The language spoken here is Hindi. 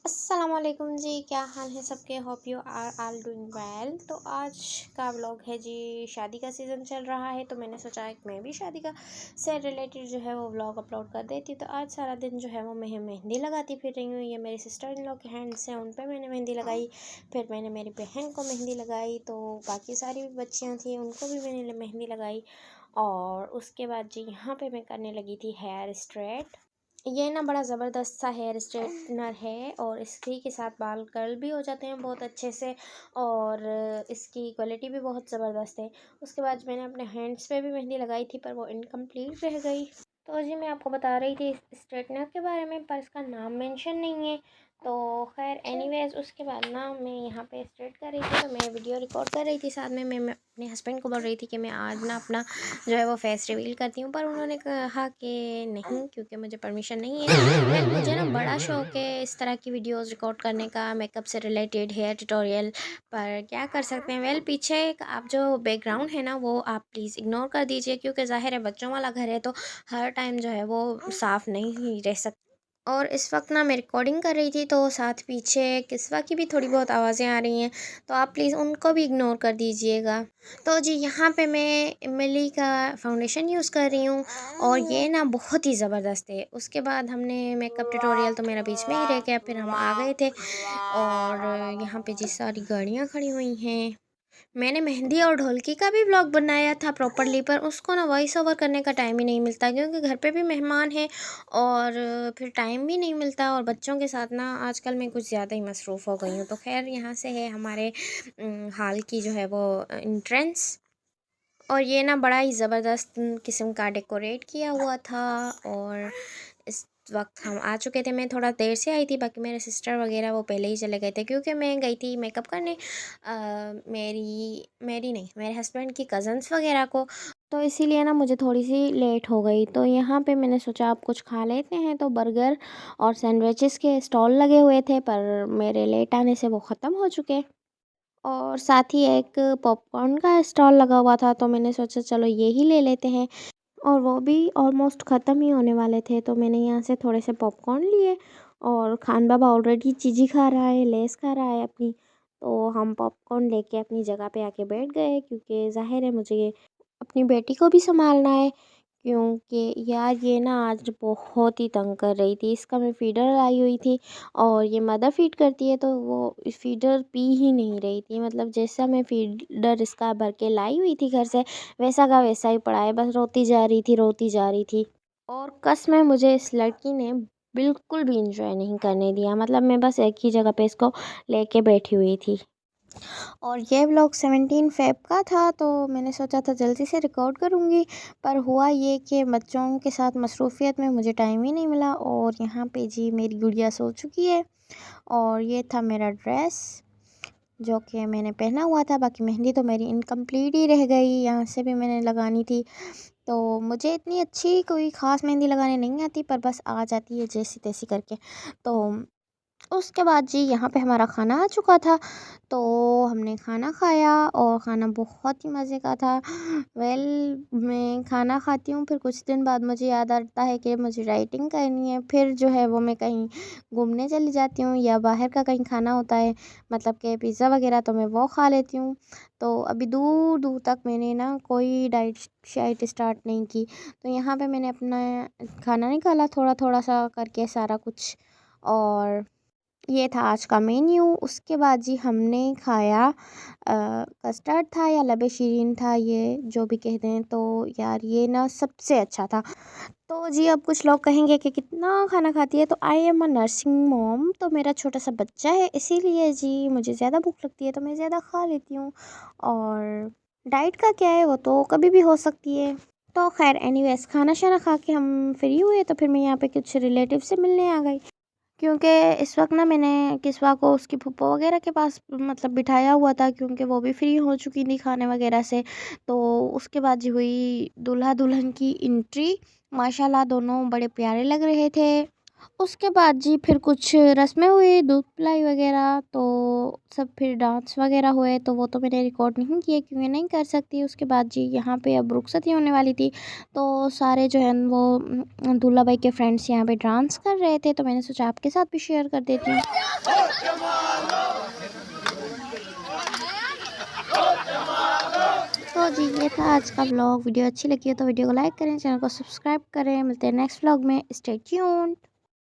अस्सलामुअलैकुम जी, क्या हाल है सबके। Hope you are all doing well. तो आज का व्लॉग है जी, शादी का सीज़न चल रहा है तो मैंने सोचा कि मैं भी शादी का से रिलेटेड जो है वो व्लॉग अपलोड कर देती। तो आज सारा दिन जो है वो मैं मेहंदी लगाती फिर रही हूँ। ये मेरी सिस्टर इन लॉ के हैंड्स हैं, उन पर मैंने मेहंदी लगाई। फिर मैंने मेरी बहन को मेहंदी लगाई, तो बाकी सारी भी बच्चियाँ थी उनको भी मैंने मेहंदी लगाई। और उसके बाद जी यहाँ पर मैं करने लगी थी हेयर स्ट्रेट। ये ना बड़ा ज़बरदस्त सा हेयर स्ट्रेटनर है और इसी के साथ बाल कर्ल भी हो जाते हैं बहुत अच्छे से। और इसकी क्वालिटी भी बहुत ज़बरदस्त है। उसके बाद मैंने अपने हैंड्स पे भी मेहंदी लगाई थी पर वो इनकम्प्लीट रह गई। तो जी मैं आपको बता रही थी इस स्ट्रेटनर के बारे में, पर इसका नाम मेंशन नहीं है। तो खैर एनीवेज उसके बाद ना मैं यहाँ पे स्ट्रेट कर रही थी, तो मैं वीडियो रिकॉर्ड कर रही थी। साथ में मैं अपने हस्बैंड को बोल रही थी कि मैं आज ना अपना जो है वो फेस रिवील करती हूँ, पर उन्होंने कहा कि नहीं, क्योंकि मुझे परमिशन नहीं है। मुझे ना बड़ा शौक है इस तरह की वीडियोस रिकॉर्ड करने का, मेकअप से रिलेटेड, हेयर ट्यूटोरियल। पर क्या कर सकते हैं, पीछे आप जो बैकग्राउंड है ना वो आप प्लीज़ इग्नोर कर दीजिए, क्योंकि ज़ाहिर है बच्चों वाला घर है तो हर टाइम जो है वो साफ़ नहीं रह सकता। और इस वक्त ना मैं रिकॉर्डिंग कर रही थी तो साथ पीछे किस्वा की भी थोड़ी बहुत आवाज़ें आ रही हैं, तो आप प्लीज़ उनको भी इग्नोर कर दीजिएगा। तो जी यहाँ पे मैं इमली का फाउंडेशन यूज़ कर रही हूँ और ये ना बहुत ही ज़बरदस्त है। उसके बाद हमने मेकअप ट्यूटोरियल तो मेरा बीच में ही रह गया, फिर हम आ गए थे। और यहाँ पे जी सारी गाड़ियाँ खड़ी हुई हैं। मैंने मेहंदी और ढोलकी का भी व्लॉग बनाया था प्रॉपरली, पर उसको ना वॉइस ओवर करने का टाइम ही नहीं मिलता, क्योंकि घर पे भी मेहमान हैं और फिर टाइम भी नहीं मिलता। और बच्चों के साथ ना आजकल मैं कुछ ज़्यादा ही मसरूफ़ हो गई हूँ। तो खैर यहाँ से है हमारे हाल की जो है वो एंट्रेंस। और ये ना बड़ा ही ज़बरदस्त किस्म का डेकोरेट किया हुआ था। और इस वक्त हम आ चुके थे। मैं थोड़ा देर से आई थी, बाकी मेरे सिस्टर वगैरह वो पहले ही चले गए थे, क्योंकि मैं गई थी मेकअप करने मेरी नहीं, मेरे हस्बैंड की कज़न्स वगैरह को। तो इसीलिए ना मुझे थोड़ी सी लेट हो गई। तो यहाँ पे मैंने सोचा आप कुछ खा लेते हैं, तो बर्गर और सैंडविचेस के स्टॉल लगे हुए थे, पर मेरे लेट आने से वो ख़त्म हो चुके। और साथ ही एक पॉपकॉर्न का स्टॉल लगा हुआ था, तो मैंने सोचा चलो ये ही ले लेते हैं। और वो भी ऑलमोस्ट ख़त्म ही होने वाले थे, तो मैंने यहाँ से थोड़े से पॉपकॉर्न लिए। और खान बाबा ऑलरेडी चीज़ी खा रहा है, लेस खा रहा है अपनी। तो हम पॉपकॉर्न लेके अपनी जगह पे आके बैठ गए, क्योंकि ज़ाहिर है मुझे अपनी बेटी को भी संभालना है। क्योंकि यार ये ना आज बहुत ही तंग कर रही थी। इसका मैं फ़ीडर लाई हुई थी और ये मदर फ़ीड करती है, तो वो फ़ीडर पी ही नहीं रही थी। मतलब जैसा मैं फ़ीडर इसका भर के लाई हुई थी घर से, वैसा का वैसा ही पड़ा है, बस रोती जा रही थी, रोती जा रही थी। और कसम है मुझे इस लड़की ने बिल्कुल भी इंजॉय नहीं करने दिया। मतलब मैं बस एक ही जगह पे इसको लेके बैठी हुई थी। और ये व्लॉग 17 फ़ेब का था, तो मैंने सोचा था जल्दी से रिकॉर्ड करूँगी, पर हुआ ये कि बच्चों के साथ मसरूफ़ियत में मुझे टाइम ही नहीं मिला। और यहाँ पे जी मेरी गुड़िया सो चुकी है। और ये था मेरा ड्रेस जो कि मैंने पहना हुआ था। बाकी मेहंदी तो मेरी इनकम्प्लीट ही रह गई, यहाँ से भी मैंने लगानी थी। तो मुझे इतनी अच्छी कोई ख़ास मेहंदी लगाने नहीं आती, पर बस आ जाती है जैसी तैसी करके। तो उसके बाद जी यहाँ पे हमारा खाना आ चुका था, तो हमने खाना खाया और खाना बहुत ही मज़े का था। मैं खाना खाती हूँ, फिर कुछ दिन बाद मुझे याद आता है कि मुझे राइटिंग करनी है, फिर जो है वो मैं कहीं घूमने चली जाती हूँ या बाहर का कहीं खाना होता है, मतलब कि पिज़्ज़ा वगैरह, तो मैं वो खा लेती हूँ। तो अभी दूर दूर तक मैंने ना कोई डाइट शाइट स्टार्ट नहीं की। तो यहाँ पे मैंने अपना खाना निकाला थोड़ा थोड़ा सा करके सारा कुछ। और ये था आज का मेन्यू। उसके बाद जी हमने खाया कस्टर्ड था या लबे शीरीन था, ये जो भी कहते हैं। तो यार ये ना सबसे अच्छा था। तो जी अब कुछ लोग कहेंगे कि कितना खाना खाती है, तो I am a nursing mom, तो मेरा छोटा सा बच्चा है, इसीलिए जी मुझे ज़्यादा भूख लगती है तो मैं ज़्यादा खा लेती हूँ। और डाइट का क्या है, वो तो कभी भी हो सकती है। तो खैर एनीवेज खाना शाना खा के हम फ्री हुए, तो फिर मैं यहाँ पे कुछ रिलेटिव से मिलने आ गई, क्योंकि इस वक्त ना मैंने किस्वा को उसकी फूफा वगैरह के पास मतलब बिठाया हुआ था, क्योंकि वो भी फ्री हो चुकी थी खाने वगैरह से। तो उसके बाद जी हुई दूल्हा दुल्हन की एंट्री। माशाल्लाह दोनों बड़े प्यारे लग रहे थे। उसके बाद जी फिर कुछ रस्में हुई, दूध पिलाई वगैरह। तो सब फिर डांस वगैरह हुए, तो वो तो मैंने रिकॉर्ड नहीं किए क्योंकि नहीं कर सकती। उसके बाद जी यहाँ पे अब रुखसती होने वाली थी, तो सारे जो है वो दूल्हा भाई के फ्रेंड्स यहाँ पे डांस कर रहे थे, तो मैंने सोचा आपके साथ भी शेयर कर देती हूँ। तो जी ये था आज का व्लॉग। वीडियो अच्छी लगी हो तो वीडियो को लाइक करें, चैनल को सब्सक्राइब करें। मिलते हैं नेक्स्ट व्लॉग में। Stay tuned.